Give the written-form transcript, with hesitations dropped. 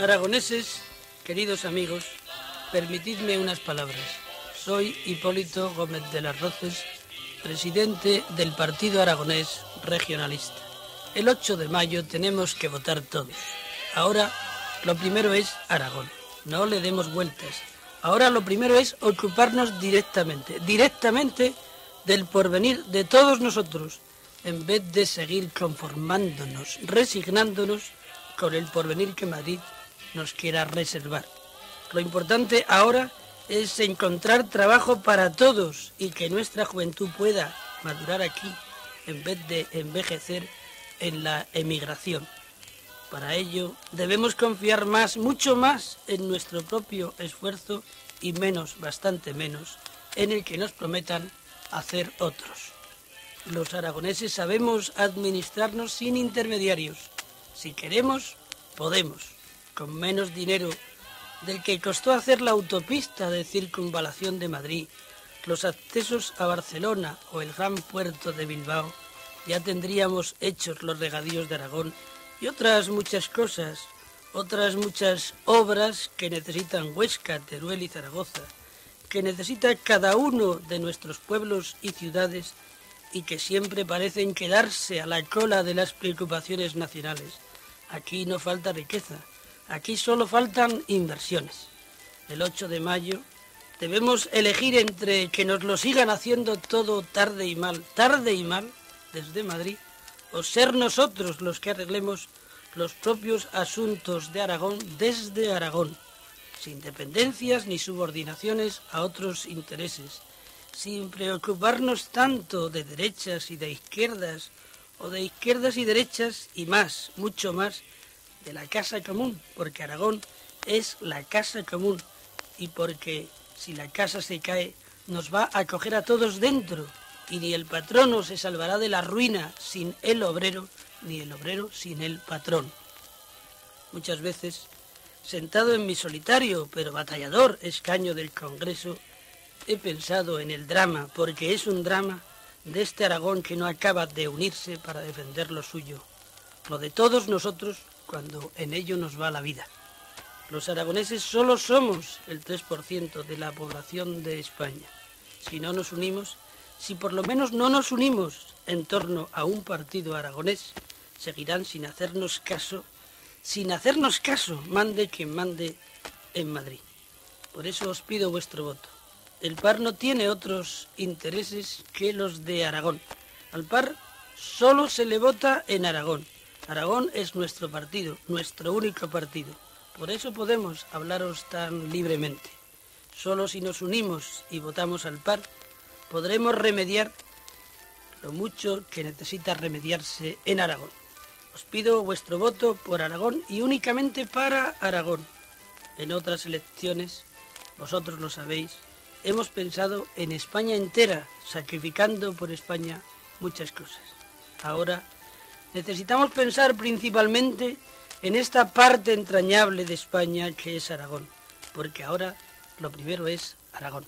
Aragoneses, queridos amigos, permitidme unas palabras. Soy Hipólito Gómez de las Rozas, presidente del Partido Aragonés Regionalista. El 8 de mayo tenemos que votar todos. Ahora lo primero es Aragón, no le demos vueltas. Ahora lo primero es ocuparnos directamente del porvenir de todos nosotros, en vez de seguir conformándonos, resignándonos con el porvenir que Madrid nos quiera reservar. Lo importante ahora es encontrar trabajo para todos y que nuestra juventud pueda madurar aquí en vez de envejecer en la emigración. Para ello debemos confiar más, mucho más en nuestro propio esfuerzo y menos, bastante menos, en el que nos prometan hacer otros. Los aragoneses sabemos administrarnos sin intermediarios. Si queremos, podemos, con menos dinero del que costó hacer la autopista de circunvalación de Madrid, los accesos a Barcelona o el gran puerto de Bilbao, ya tendríamos hechos los regadíos de Aragón y otras muchas cosas, otras muchas obras que necesitan Huesca, Teruel y Zaragoza, que necesita cada uno de nuestros pueblos y ciudades y que siempre parecen quedarse a la cola de las preocupaciones nacionales. Aquí no falta riqueza, aquí solo faltan inversiones. El 8 de mayo debemos elegir entre que nos lo sigan haciendo todo tarde y mal desde Madrid, o ser nosotros los que arreglemos los propios asuntos de Aragón desde Aragón, sin dependencias ni subordinaciones a otros intereses, sin preocuparnos tanto de derechas y de izquierdas, o de izquierdas y derechas y más, mucho más, de la casa común, porque Aragón es la casa común y porque si la casa se cae nos va a coger a todos dentro y ni el patrono se salvará de la ruina sin el obrero, ni el obrero sin el patrón. Muchas veces, sentado en mi solitario pero batallador escaño del Congreso, he pensado en el drama, porque es un drama, de este Aragón que no acaba de unirse para defender lo suyo, lo de todos nosotros cuando en ello nos va la vida. Los aragoneses solo somos el 3% de la población de España. Si no nos unimos, si por lo menos no nos unimos en torno a un partido aragonés, seguirán sin hacernos caso, mande quien mande en Madrid. Por eso os pido vuestro voto. El PAR no tiene otros intereses que los de Aragón. Al PAR solo se le vota en Aragón. Aragón es nuestro partido, nuestro único partido. Por eso podemos hablaros tan libremente. Solo si nos unimos y votamos al PAR, podremos remediar lo mucho que necesita remediarse en Aragón. Os pido vuestro voto por Aragón y únicamente para Aragón. En otras elecciones, vosotros lo sabéis, hemos pensado en España entera, sacrificando por España muchas cosas. Ahora necesitamos pensar principalmente en esta parte entrañable de España que es Aragón, porque ahora lo primero es Aragón.